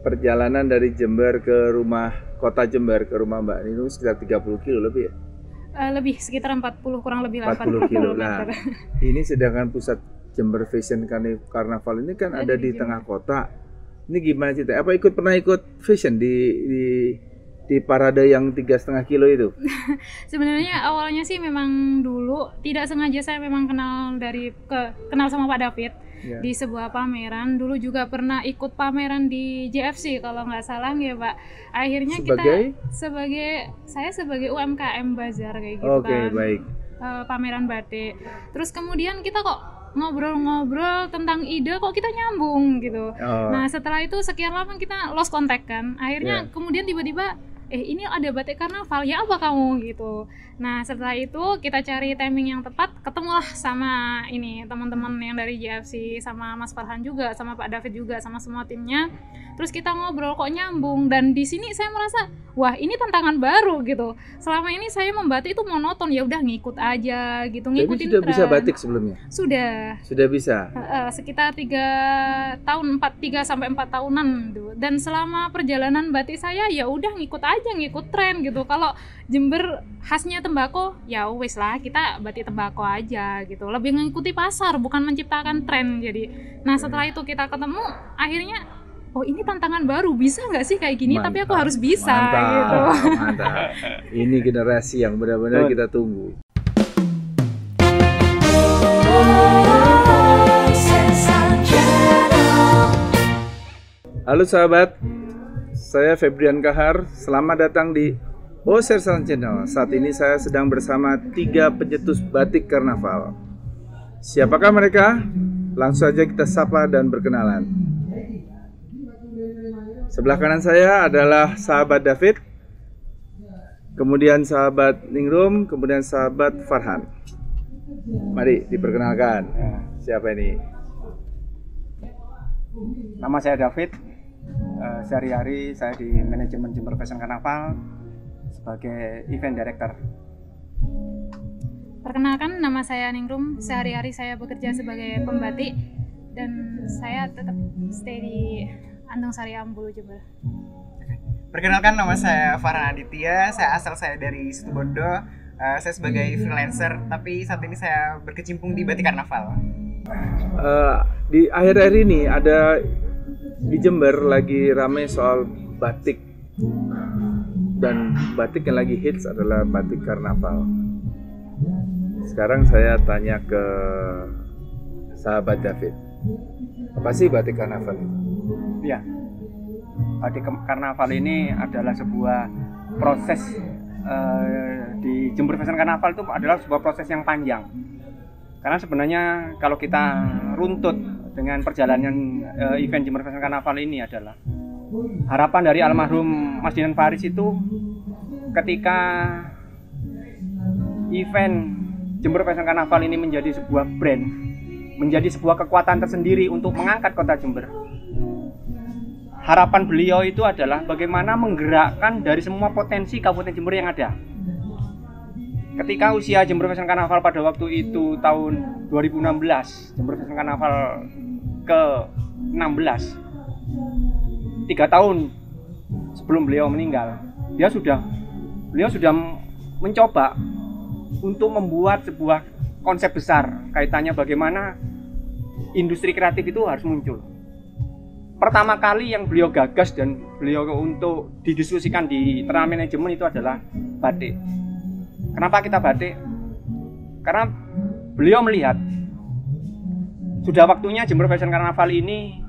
perjalanan dari Jember ke rumah kota Jember ke rumah Mbak Ninung sekitar 30 kilo lebih ya? Lebih, sekitar 40, kurang lebih 40 kilo. Nah, meter. ini sedangkan pusat Jember Fashion Carnaval ini kan ada di tengah kota. Ini gimana cerita? Apa pernah ikut fashion di parade yang 3,5 kilo itu? Sebenarnya awalnya sih memang dulu tidak sengaja saya memang kenal sama Pak David ya. Di sebuah pameran. Dulu juga pernah ikut pameran di JFC kalau nggak salah ya Pak. Akhirnya saya sebagai UMKM Bazar kayak gitu kan. Baik. Pameran batik. Terus kemudian kita kok ngobrol-ngobrol tentang ide, kok kita nyambung gitu. Nah setelah itu sekian lama kita lost contact kan. Akhirnya kemudian tiba-tiba ini ada batik karnaval, ya apa kamu gitu. Nah setelah itu kita cari timing yang tepat, ketemulah sama ini teman-teman yang dari JFC, sama Mas Farhan juga, sama Pak David juga, sama semua timnya. Terus kita ngobrol kok nyambung, dan di sini saya merasa wah ini tantangan baru gitu. Selama ini saya membatik itu monoton, ya udah ngikut aja gitu, ngikutin tren. Sudah bisa batik sebelumnya? Sudah bisa. Sekitar 3 sampai 4 tahunan gitu. Dan selama perjalanan batik saya ya udah ngikut tren gitu. Kalau Jember khasnya tembakau, ya wes lah kita batik tembakau aja gitu. Lebih mengikuti pasar, bukan menciptakan tren. Jadi, nah setelah itu kita ketemu, akhirnya oh ini tantangan baru, bisa nggak sih kayak gini? Tapi aku harus bisa gitu. Mantap. Ini generasi yang benar-benar kita tunggu. Halo sahabat, saya Febrian Kahar. Selamat datang di Sersan Channel. Saat ini saya sedang bersama 3 pencetus batik karnaval. Siapakah mereka? Langsung saja kita sapa dan berkenalan. Sebelah kanan saya adalah sahabat David, kemudian sahabat Ningrum, kemudian sahabat Farhan. Mari diperkenalkan. Siapa ini? Nama saya David. Sehari-hari saya di manajemen Jember Fashion Carnaval sebagai event director. Perkenalkan, nama saya Ningrum. Sehari-hari saya bekerja sebagai pembatik dan saya tetap stay di Andung Sari Ambulu, Jember. Perkenalkan, nama saya Farhan Aditya. Asal saya dari Situbondo. Saya sebagai freelancer, tapi saat ini saya berkecimpung di batik karnaval. Di akhir-akhir ini ada di Jember lagi ramai soal batik, dan batik yang lagi hits adalah batik karnaval. Sekarang saya tanya ke sahabat David, apa sih batik karnaval itu? Ya, batik karnaval ini adalah sebuah proses di Jember Fashion Carnaval itu adalah sebuah proses yang panjang. Karena sebenarnya kalau kita runtut dengan perjalanan event Jember Fashion Carnaval ini adalah harapan dari almarhum Mas Dinan Faris itu ketika event Jember Fashion Carnaval ini menjadi sebuah brand, menjadi sebuah kekuatan tersendiri untuk mengangkat kota Jember. Harapan beliau itu adalah bagaimana menggerakkan dari semua potensi Kabupaten Jember yang ada. Ketika usia Jember Fashion Carnaval pada waktu itu tahun 2016, Jember Fashion Carnaval ke-16, 3 tahun sebelum beliau meninggal, beliau sudah mencoba untuk membuat sebuah konsep besar kaitannya bagaimana industri kreatif itu harus muncul. Pertama kali yang beliau gagas dan beliau untuk didiskusikan di internal manajemen itu adalah batik. Kenapa kita batik? Karena beliau melihat sudah waktunya Jember Fashion Carnaval ini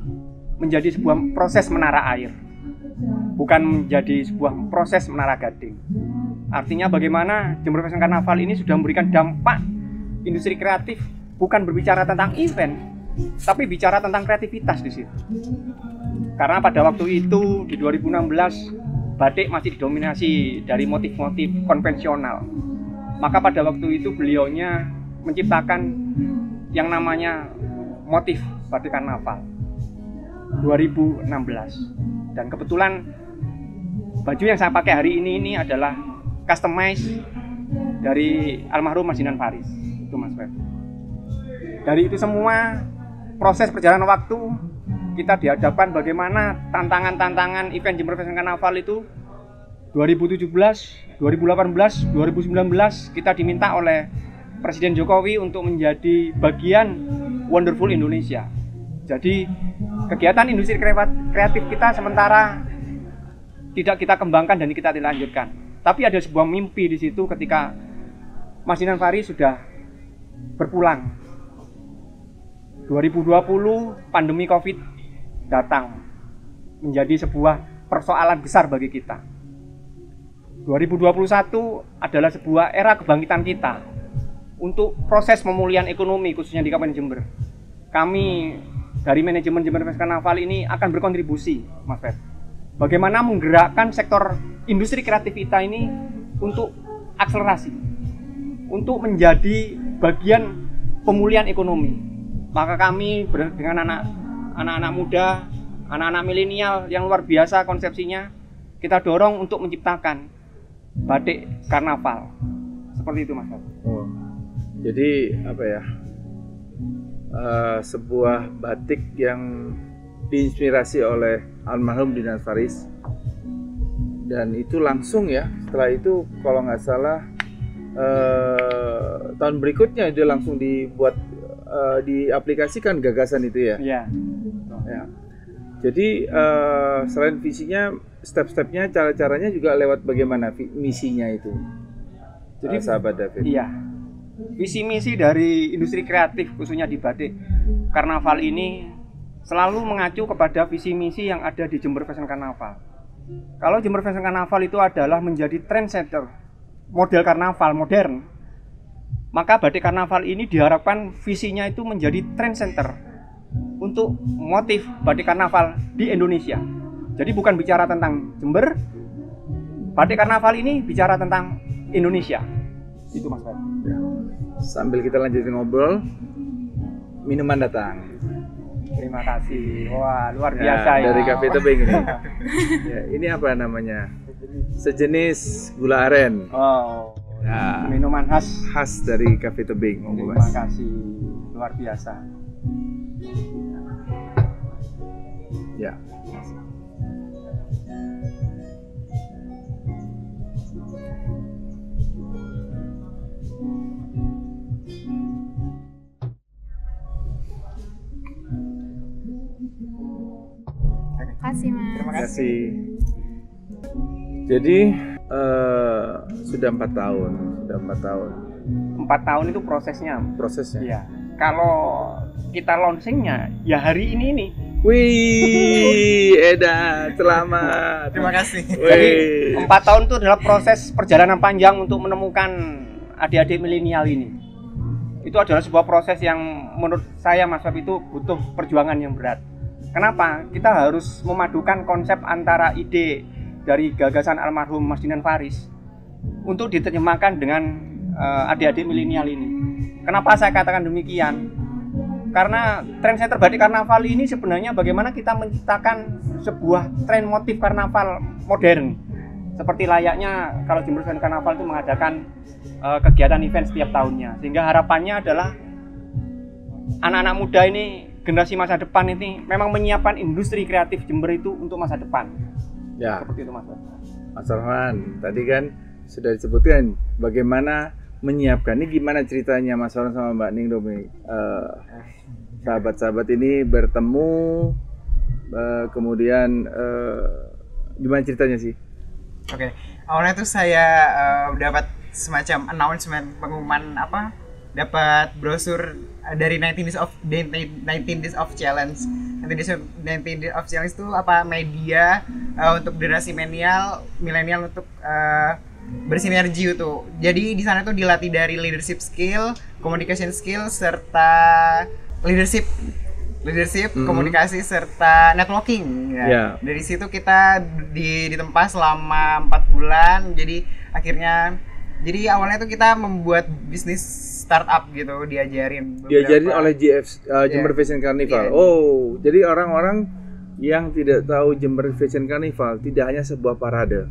menjadi sebuah proses menara air, bukan menjadi sebuah proses menara gading. Artinya bagaimana Jember Fashion Carnaval ini sudah memberikan dampak industri kreatif, bukan berbicara tentang event, tapi bicara tentang kreativitas di situ. Karena pada waktu itu di 2016 batik masih didominasi dari motif-motif konvensional. Maka pada waktu itu beliaunya menciptakan yang namanya motif batik karnaval 2016. Dan kebetulan baju yang saya pakai hari ini adalah customize dari almarhum Mas Dinan Faris. Itu Mas Feb. Dari itu semua proses perjalanan waktu kita dihadapkan bagaimana tantangan-tantangan event Jember Fashion Carnaval itu 2017, 2018, 2019 kita diminta oleh Presiden Jokowi untuk menjadi bagian Wonderful Indonesia. Jadi kegiatan industri kreatif kita sementara tidak kita kembangkan dan kita lanjutkan. Tapi ada sebuah mimpi di situ ketika Mas Dinan Faris sudah berpulang. 2020 pandemi Covid datang menjadi sebuah persoalan besar bagi kita. 2021 adalah sebuah era kebangkitan kita untuk proses pemulihan ekonomi khususnya di Kabupaten Jember. Kami dari manajemen Jember Fashion Carnaval ini akan berkontribusi, Mas Fer. Bagaimana menggerakkan sektor industri kreatif kita ini untuk akselerasi, untuk menjadi bagian pemulihan ekonomi. Maka kami dengan anak-anak muda, anak-anak milenial yang luar biasa konsepsinya, kita dorong untuk menciptakan batik karnaval. Seperti itu, Mas. Oh. Jadi apa ya? Sebuah batik yang diinspirasi oleh almarhum Dinan Faris, dan itu langsung ya setelah itu kalau nggak salah tahun berikutnya dia langsung dibuat diaplikasikan gagasan itu ya. Iya. Ya. Jadi selain visinya, step-stepnya, cara-caranya juga lewat bagaimana misinya itu. Jadi sahabat David. Iya. Visi misi dari industri kreatif khususnya di batik karnaval ini selalu mengacu kepada visi misi yang ada di Jember Fashion Carnaval. Kalau Jember Fashion Carnaval itu adalah menjadi trendsetter model karnaval modern, maka batik karnaval ini diharapkan visinya itu menjadi trendsetter untuk motif batik karnaval di Indonesia. Jadi bukan bicara tentang Jember, batik karnaval ini bicara tentang Indonesia. Itu Mas Fer. Ya. Sambil kita lanjutin ngobrol, minuman datang. Terima kasih. Wah, luar biasa ya. Dari Cafe Tebing ini. Ya, ini apa namanya? Sejenis gula aren. Oh. Ya. Minuman khas dari Cafe Tebing. Terima kasih. Luar biasa. Ya. Makasih, Mas. Terima kasih. Jadi sudah 4 tahun. 4 tahun itu prosesnya. Iya. Kalau kita launchingnya ya hari ini nih. Wih, Eda, selamat. Terima kasih. Jadi 4 tahun itu adalah proses perjalanan panjang untuk menemukan adik-adik milenial ini. Itu adalah sebuah proses yang menurut saya Mas Feb itu butuh perjuangan yang berat. Kenapa? Kita harus memadukan konsep antara ide dari gagasan almarhum Mas Dinan Faris untuk diterjemahkan dengan adik-adik milenial ini. Kenapa saya katakan demikian? Karena trendsetter batik karnaval ini sebenarnya bagaimana kita menciptakan sebuah tren motif karnaval modern. Seperti layaknya kalau Jember Fashion Carnaval itu mengadakan kegiatan event setiap tahunnya. Sehingga harapannya adalah anak-anak muda ini, generasi masa depan ini memang menyiapkan industri kreatif Jember itu untuk masa depan. Ya. Seperti itu Mas. Mas Arfan, tadi kan sudah disebutkan bagaimana menyiapkan. Ini gimana ceritanya Mas Arfan sama Mbak Ning Domi? Sahabat-sahabat ini bertemu, kemudian gimana ceritanya sih? Oke, awalnya tuh saya dapat semacam announcement, pengumuman apa? Dapat brosur dari 19 Days of Challenge. 19 Days of Challenge itu apa, media untuk generasi milenial untuk bersinergi itu. Jadi di sana tuh dilatih dari leadership skill, communication skill, serta leadership, komunikasi serta networking ya. Yeah. Dari situ kita ditempa selama 4 bulan. Jadi akhirnya awalnya tuh kita membuat bisnis startup gitu, diajarin oleh Jember Fashion Carnival. Yeah. Oh, jadi orang-orang yang tidak tahu Jember Fashion Carnival tidak hanya sebuah parade.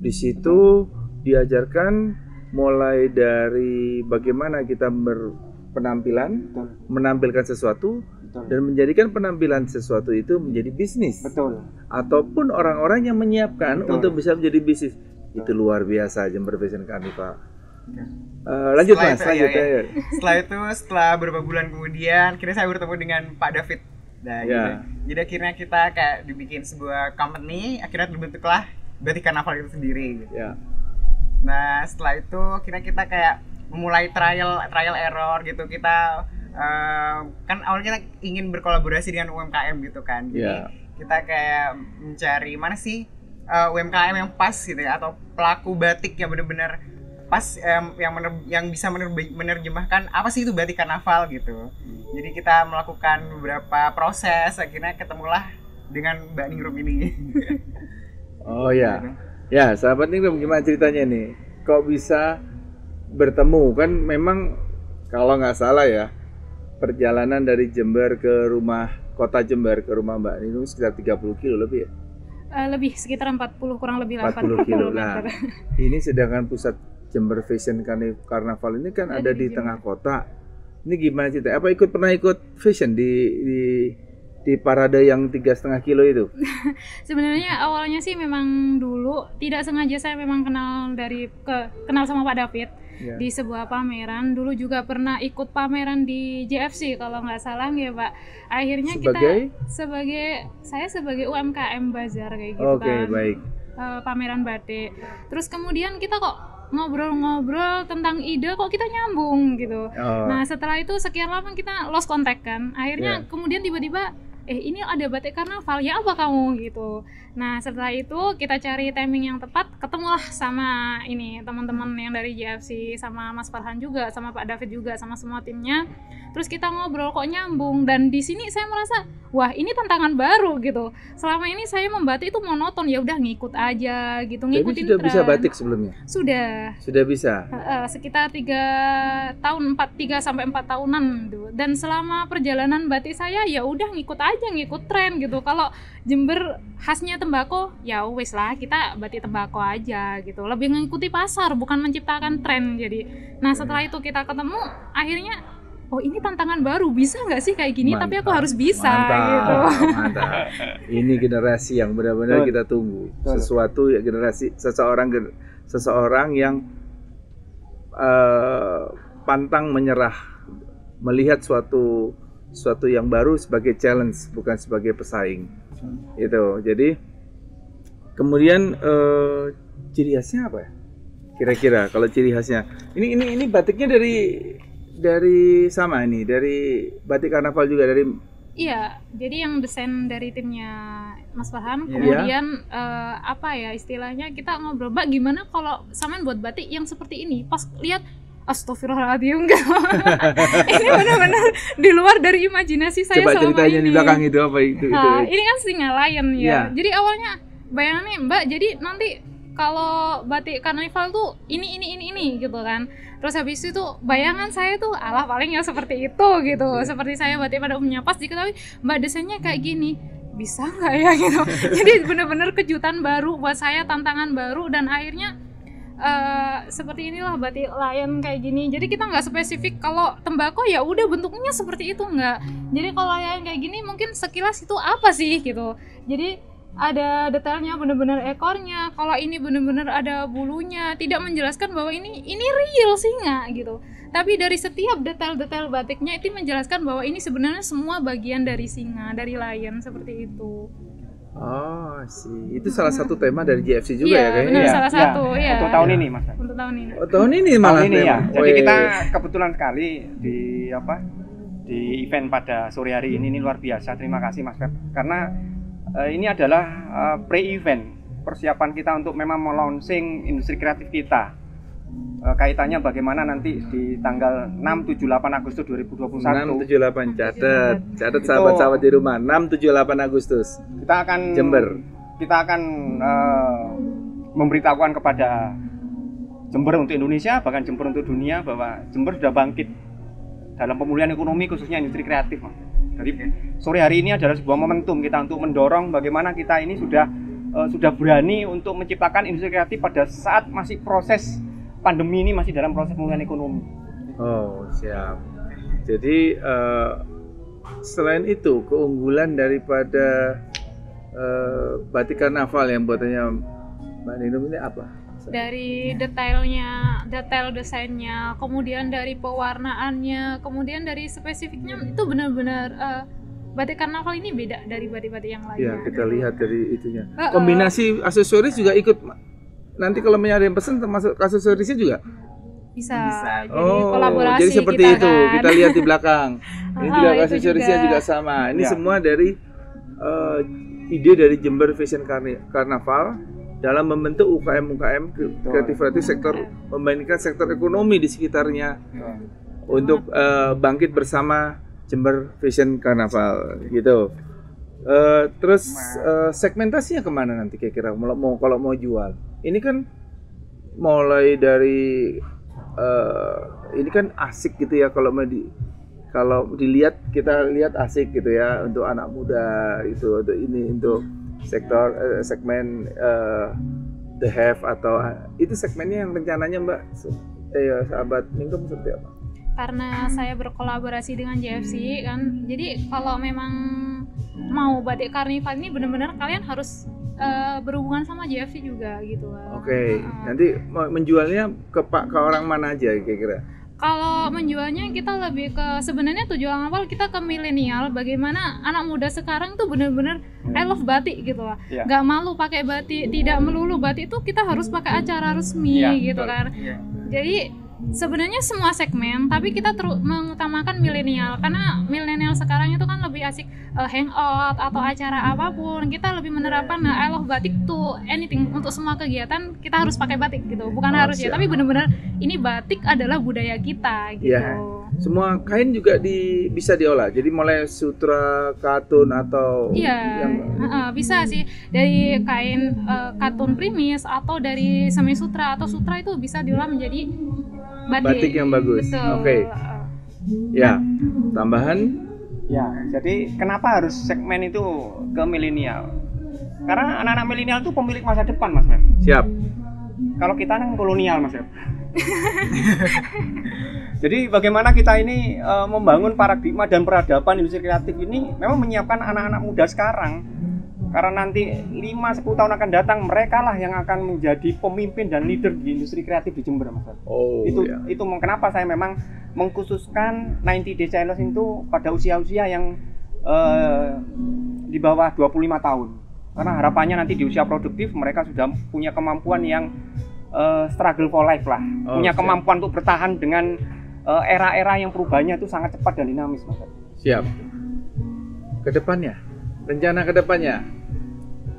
Di situ diajarkan mulai dari bagaimana kita berpenampilan, menampilkan sesuatu, Betul. dan menjadikan penampilan sesuatu itu menjadi bisnis. Betul. Ataupun orang-orang yang menyiapkan Betul. untuk bisa menjadi bisnis. Itu luar biasa Jember Fashion Carnival. Lanjut Setelah Mas, itu, lanjut. ya. Ayo. Setelah beberapa bulan kemudian, akhirnya saya bertemu dengan Pak David. Nah, Ya. gitu. Jadi akhirnya kita kayak dibikin sebuah company, akhirnya terbentuklah Batik Carnaval itu sendiri. Gitu. Ya. Nah, setelah itu akhirnya kita kayak memulai trial error gitu. Kita kan awalnya kita ingin berkolaborasi dengan UMKM gitu kan. Jadi Ya. kita kayak mencari mana sih UMKM yang pas gitu ya, atau pelaku batik yang benar-benar pas, yang bisa menerjemahkan apa sih itu batik karnaval gitu. Jadi kita melakukan beberapa proses, akhirnya ketemulah dengan Mbak Ningrum ini. Oh ya. Ya, sahabat Ningrum, gimana ceritanya nih? Kok bisa bertemu? Kan memang kalau nggak salah ya, perjalanan dari Jember ke rumah kota Jember ke rumah Mbak Ningrum sekitar 30 kilo lebih ya? Lebih, sekitar 40, kurang lebih 40 kilo. Nah, kilometer. ini sedangkan pusat Jember Fashion Carnival ini kan ada di tengah kota. Ini gimana cerita? Apa pernah ikut fashion di parade yang 3,5 kilo itu? Sebenarnya awalnya sih memang dulu tidak sengaja saya memang kenal sama Pak David Ya. di sebuah pameran. Dulu juga pernah ikut pameran di JFC kalau nggak salah ya Pak. Akhirnya saya sebagai UMKM Bazar kayak gitu Oke, kan. baik. Pameran batik. Terus kemudian kita kok ngobrol-ngobrol tentang ide, kok kita nyambung gitu. Oh. Nah setelah itu sekian lama kita lost contact kan. Akhirnya kemudian tiba-tiba ini ada batik karnaval, ya apa kamu gitu. Nah setelah itu kita cari timing yang tepat, ketemulah sama ini teman-teman yang dari JFC, sama Mas Farhan juga, sama Pak David juga, sama semua timnya. Terus kita ngobrol kok nyambung, dan di sini saya merasa wah ini tantangan baru gitu. Selama ini saya membatik itu monoton, ya udah ngikut aja gitu, ngikutin Tapi sudah tren. bisa batik sebelumnya? Sudah bisa. Sekitar 3 sampai 4 tahunan gitu. Dan selama perjalanan batik saya ya udah ngikut tren gitu. Kalau Jember khasnya tembakau, ya wes lah kita batik tembakau aja gitu. Lebih mengikuti pasar, bukan menciptakan tren. Jadi, nah setelah itu kita ketemu, akhirnya oh ini tantangan baru, bisa nggak sih kayak gini? Mantap. Tapi aku harus bisa gitu. Mantap. Ini generasi yang benar-benar kita tunggu. Sesuatu ya, seseorang yang pantang menyerah, melihat suatu yang baru sebagai challenge, bukan sebagai pesaing. Itu. Jadi kemudian ciri khasnya apa ya? Kira-kira kalau ciri khasnya. Ini batiknya dari batik karnaval juga dari. Iya, jadi yang desain dari timnya Mas Farhan. Iya. Kemudian apa ya istilahnya, kita ngobrol, Mbak gimana kalau sampean buat batik yang seperti ini? Pas lihat, astagfirullahaladzim, ini benar-benar di luar dari imajinasi saya. Coba selama ceritanya ini. di belakang itu apa itu? Ini kan singa lion ya. Iya. Jadi awalnya bayangannya Mbak, jadi nanti kalau batik karnival tuh ini gitu kan. Terus habis itu bayangan saya tuh alah paling ya seperti itu gitu. Seperti saya batik pada umumnya, pas diketahui Mbak desainnya kayak gini, bisa nggak ya gitu. Jadi benar-benar kejutan baru buat saya, tantangan baru, dan akhirnya seperti inilah batik lion kayak gini. Jadi kita nggak spesifik kalau tembakau ya udah bentuknya seperti itu, nggak. Jadi kalau lion kayak gini mungkin sekilas itu apa sih gitu. Jadi ada detailnya, benar-benar ekornya. Kalau ini benar-benar ada bulunya, tidak menjelaskan bahwa ini real singa gitu. Tapi dari setiap detail-detail batiknya itu menjelaskan bahwa ini sebenarnya semua bagian dari singa, dari lion, seperti itu. Oh, sih. Itu salah satu tema dari JFC juga ya kayaknya. Benar, Ya? salah satu ya. Untuk tahun ini, Mas. Untuk tahun ini. Oh, tahun ini malah Tahun ini ya. tema. Jadi Weh. kita kebetulan sekali di event pada sore hari ini luar biasa. Terima kasih Mas Feb. Karena ini adalah pre-event, persiapan kita untuk memang melaunching industri kreatif kita. Kaitannya bagaimana nanti di tanggal 6, 7, 8 Agustus 2021. 6, 7, 8, catat sahabat-sahabat di rumah. 6, 7, 8 Agustus. Kita akan memberitahukan kepada Jember untuk Indonesia, bahkan Jember untuk dunia, bahwa Jember sudah bangkit dalam pemulihan ekonomi, khususnya industri kreatif, Mas. Jadi sore hari ini adalah sebuah momentum kita untuk mendorong bagaimana kita ini sudah berani untuk menciptakan industri kreatif pada saat masih proses pandemi ini, masih dalam proses pemulihan ekonomi. Oh, siap. Jadi selain itu keunggulan daripada batik karnaval yang buatannya Mbak Ninum ini apa? Dari detail desainnya, kemudian dari pewarnaannya, kemudian dari spesifiknya, itu benar-benar batik karnaval ini beda dari batik-batik yang lainnya. Ya, kita lihat dari itunya. Kombinasi aksesoris juga ikut. Nanti kalau ada yang pesan termasuk aksesorisnya juga? Bisa. Jadi kolaborasi jadi seperti kita itu. kan. Kita lihat di belakang. Ini juga aksesorisnya juga sama. Ini Ya. semua dari ide dari Jember Fashion Carnaval dalam membentuk UKM kreatif sektor, membandingkan sektor ekonomi di sekitarnya untuk bangkit bersama Jember Fashion Carnaval gitu. Terus segmentasinya kemana nanti kira-kira kalau mau jual? Ini kan mulai dari ini kan asik gitu ya, kalau dilihat, kita lihat asik gitu ya untuk anak muda itu, untuk sektor segmen the have atau itu segmennya yang rencananya Mbak sahabat Ningrum seperti apa? Karena saya berkolaborasi dengan JFC kan, jadi kalau memang mau batik karnival ini benar-benar kalian harus berhubungan sama JFC juga gitu. Oke. Nanti menjualnya ke orang mana aja kira-kira? Kalau menjualnya kita lebih ke, sebenarnya tujuan awal kita ke milenial, bagaimana anak muda sekarang tuh benar-benar I love batik gitu lah. Yeah. Gak malu pakai batik, tidak melulu batik itu kita harus pakai acara resmi gitu kan. Jadi sebenarnya semua segmen, tapi kita mengutamakan milenial, karena milenial sekarang itu kan lebih asik hangout atau acara apapun. Kita lebih menerapkan I love batik to anything, untuk semua kegiatan kita harus pakai batik gitu. Bukan harus ya, tapi benar-benar ini batik adalah budaya kita gitu. Ya, semua kain juga bisa diolah. Jadi mulai sutra, katun atau bisa sih dari kain katun primis atau dari semi sutra atau sutra, itu bisa diolah menjadi batik yang bagus. Oke. Ya, tambahan. Ya, jadi kenapa harus segmen itu ke milenial? Karena anak-anak milenial itu pemilik masa depan, Mas Mem. Siap. Kalau kita kan kolonial, Mas Mem. Jadi bagaimana kita ini membangun paradigma dan peradaban industri kreatif ini memang menyiapkan anak-anak muda sekarang. Karena nanti 5-10 tahun akan datang, mereka lah yang akan menjadi pemimpin dan leader di industri kreatif di Jember, Mas. Itu kenapa saya memang mengkhususkan 90 Day Challenge itu pada usia-usia yang di bawah 25 tahun. Karena harapannya nanti di usia produktif mereka sudah punya kemampuan yang struggle for life lah. Punya kemampuan untuk bertahan dengan era-era yang perubahannya itu sangat cepat dan dinamis, Mas. Siap. Kedepannya, rencana kedepannya,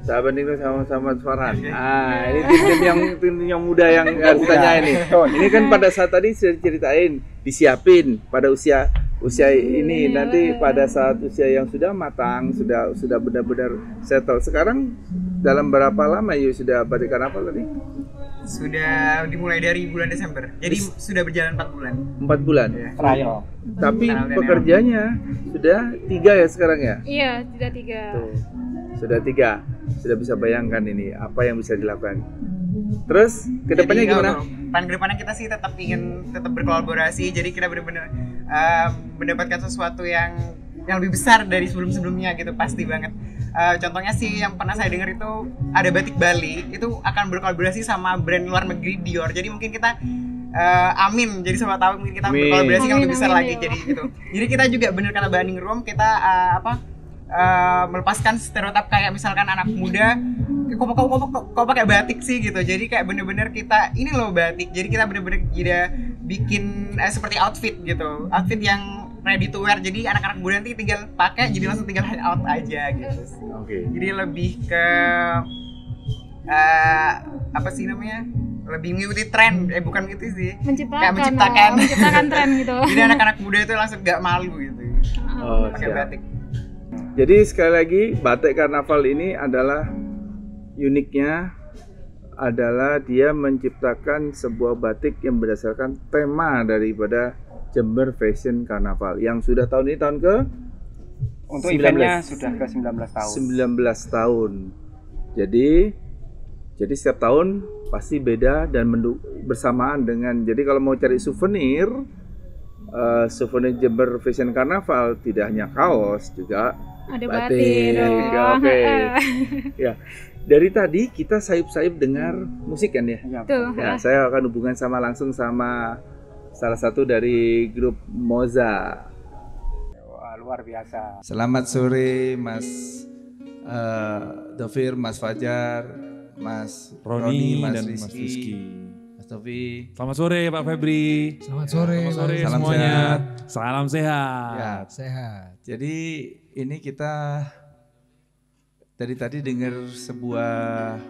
sahabat Ningrum sama Farhan. Ini tim yang muda yang harus tanya ini. Ini kan pada saat tadi sudah ceritain, disiapin pada usia ini, nanti pada saat usia yang sudah matang, sudah benar-benar settle. Sekarang dalam berapa lama sudah batik karnaval tadi? Sudah dimulai dari bulan Desember. Jadi sudah berjalan 4 bulan. 4 bulan. Ya. Trial. Tapi pekerjanya sudah 3 ya sekarang ya? Iya, sudah 3. Tuh, sudah 3. Sudah bisa bayangkan ini apa yang bisa dilakukan. Terus kedepannya gimana? Plan kedepannya kita sih tetap ingin berkolaborasi. Jadi kita benar-benar mendapatkan sesuatu yang lebih besar dari sebelum-sebelumnya gitu, pasti banget. Contohnya sih yang pernah saya dengar itu ada batik Bali itu akan berkolaborasi sama brand luar negeri Dior. Jadi mungkin kita amin, jadi siapa tahu mungkin kita berkolaborasi yang lebih besar lagi jadi gitu. Jadi kita juga bener kata Mbak Ningrum, kita melepaskan stereotip kayak misalkan anak muda kok pakai batik sih gitu. Jadi kayak bener-bener kita ini loh batik. Jadi kita bener-bener bikin seperti outfit gitu. Outfit yang ready to wear. Jadi anak-anak muda nanti tinggal pakai, jadi langsung tinggal hand out aja gitu. Jadi lebih ke apa sih namanya? Lebih mengikuti tren, bukan gitu sih. Menciptakan tren gitu. Jadi anak-anak muda itu langsung gak malu gitu. Pakai batik. Jadi sekali lagi, batik karnaval ini adalah uniknya adalah dia menciptakan sebuah batik yang berdasarkan tema daripada Jember Fashion Carnaval yang sudah tahun ini tahun ke untuk eventnya sudah ke 19 tahun. 19 tahun. Jadi setiap tahun pasti beda dan bersamaan dengan, jadi kalau mau cari souvenir Souvenir Jember Fashion Carnaval tidak hanya kaos, juga Ada batik. batik dong. Oke. Ya, dari tadi kita sayup-sayup dengar musik kan ya? Ya, Tuh. Ya, saya akan hubungan langsung sama salah satu dari grup Moza. wah, luar biasa. Selamat sore Mas Dovir, Mas Fajar, Mas Roni Mas dan Mas Rizky, Rizky. Mas Dovi. Selamat sore Pak Febri. Selamat sore. Selamat sore Salam semuanya. sehat. Salam sehat. Ya, Sehat. jadi ini kita dari tadi dengar sebuah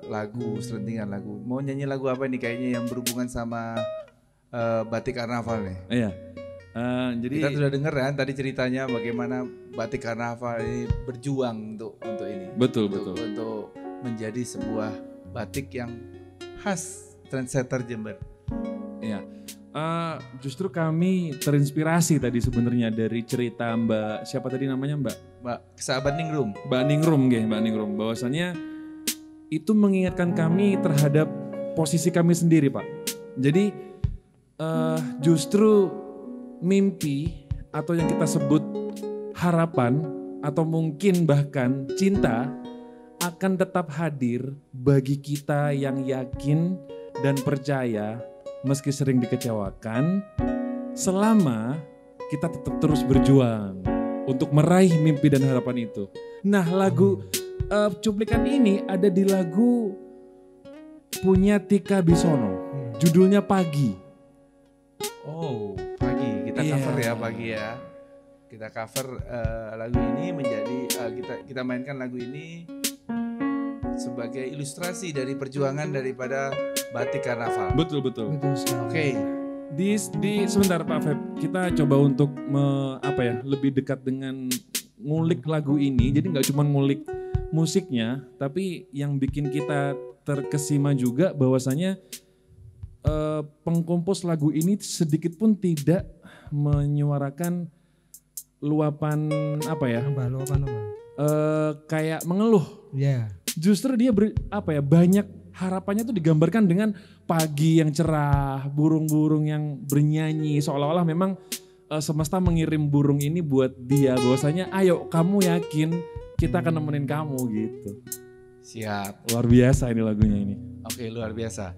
lagu, selentingan lagu. Mau nyanyi lagu apa nih kayaknya yang berhubungan sama batik karnaval nih? Iya. Jadi Kita sudah dengar kan tadi ceritanya bagaimana batik karnaval ini berjuang untuk ini. betul. Untuk menjadi sebuah batik yang khas trendsetter Jember. Iya. Justru kami terinspirasi tadi sebenarnya dari cerita Mbak siapa tadi namanya Mbak, sahabat Ningrum. Mbak Ningrum bahwasannya itu mengingatkan kami terhadap posisi kami sendiri Pak. Jadi justru mimpi atau yang kita sebut harapan atau mungkin bahkan cinta akan tetap hadir bagi kita yang yakin dan percaya meski sering dikecewakan selama kita tetap terus berjuang untuk meraih mimpi dan harapan itu. Nah lagu cuplikan ini ada di lagu punya Tika Bisono, judulnya Pagi. Oh, Pagi. Kita Iya. cover ya Pagi ya. Kita cover lagu ini menjadi kita mainkan lagu ini sebagai ilustrasi dari perjuangan daripada batik karnaval. Betul. Betul sekali. Oke. Di sebentar Pak Feb, kita coba untuk lebih dekat dengan ngulik lagu ini. Jadi nggak cuma ngulik musiknya, tapi yang bikin kita terkesima juga bahwasanya pengkompos lagu ini sedikit pun tidak menyuarakan luapan Luapan apa? kayak mengeluh. Ya. Justru dia banyak harapannya tuh digambarkan dengan pagi yang cerah, burung-burung yang bernyanyi, seolah-olah memang semesta mengirim burung ini buat dia, bahwasanya ayo kamu yakin kita akan nemenin kamu gitu. Siap. Luar biasa ini lagunya ini. Oke, luar biasa.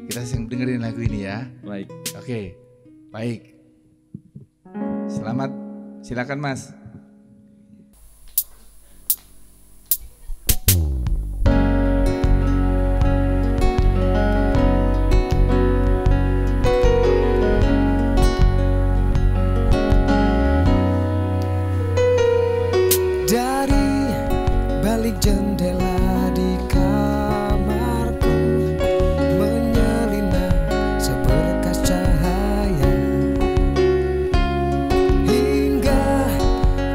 Kita dengerin lagu ini ya. Baik. Oke. Baik. Selamat. Silakan Mas. Dari balik jendela di kamarku menyelinap seberkas cahaya hingga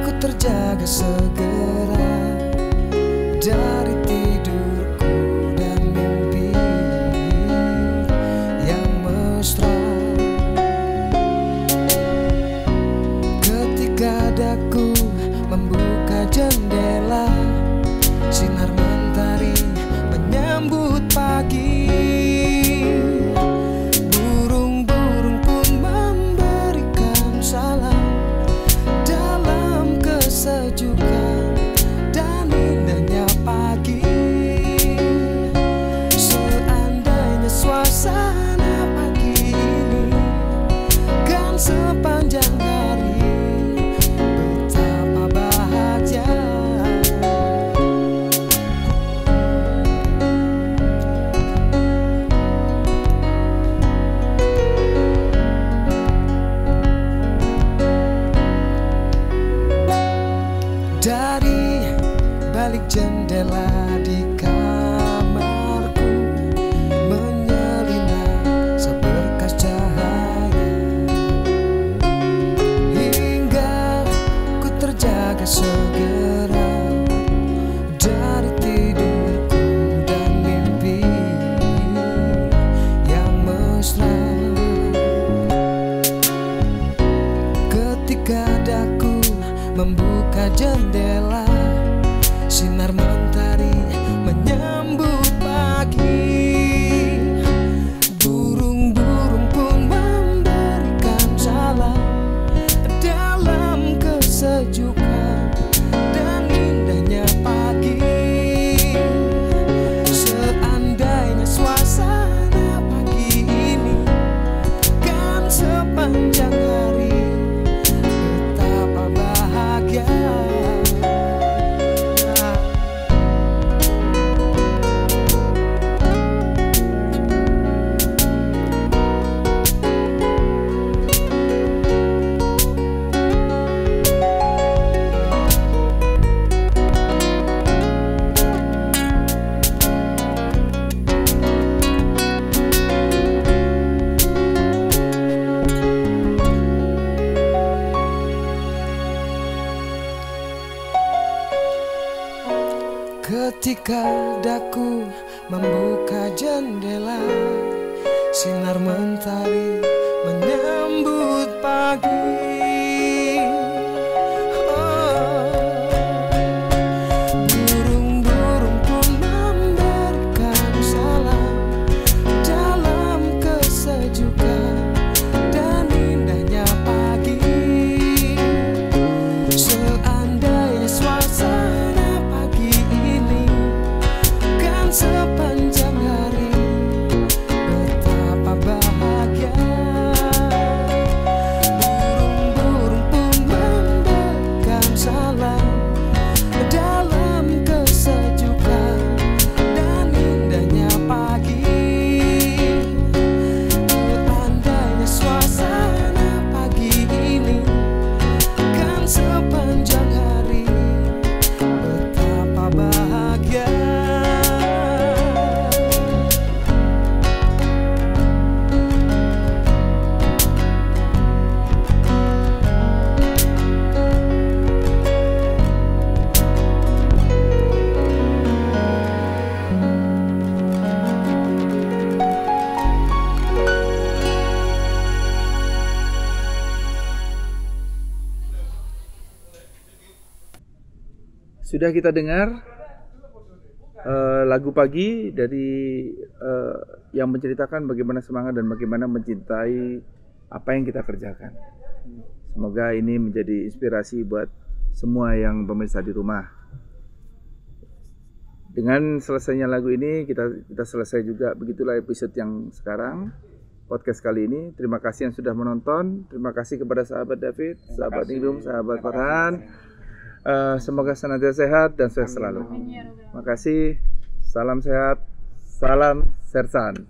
ku terjaga segera dari tidurku dan mimpi yang mesra. Ketika daku membuka jendela, sinar mentari menyambut pagi. Burung-burung pun memberikan salam dalam kesejukan dan indahnya pagi. Seandainya suasana pagi ini kan sepanjang hari, betapa bahagia. Dari balik jendela di kamarku menyelinap seberkas cahaya hingga ku terjaga segera dari tidurku dan mimpi yang mesra. Ketika daku membuka jendela, sinar mentari menyambut pagi. Burung-burung pun Ketika daku membuka jendela, sinar mentari menyambut pagi. Burung-burung pun memberikan salam dalam kesejukan dan indahnya pagi. Seandainya suasana pagi ini kan sepanjang hari, betapa bahagia. Burung-burung pun memberikan salam dalam kesejukan dan indahnya pagi. Seandainya suasana pagi ini kan sepanjang hari, betapa bahagia. Sudah kita dengar lagu pagi dari yang menceritakan bagaimana semangat dan bagaimana mencintai apa yang kita kerjakan. Semoga ini menjadi inspirasi buat semua yang pemirsa di rumah. Dengan selesainya lagu ini kita selesai juga, begitulah episode yang sekarang, podcast kali ini. Terima kasih yang sudah menonton. Terima kasih kepada sahabat David, sahabat Ningrum, sahabat Farhan. Semoga senantiasa sehat dan sukses selalu. Terima kasih. Salam sehat. Salam Sersan.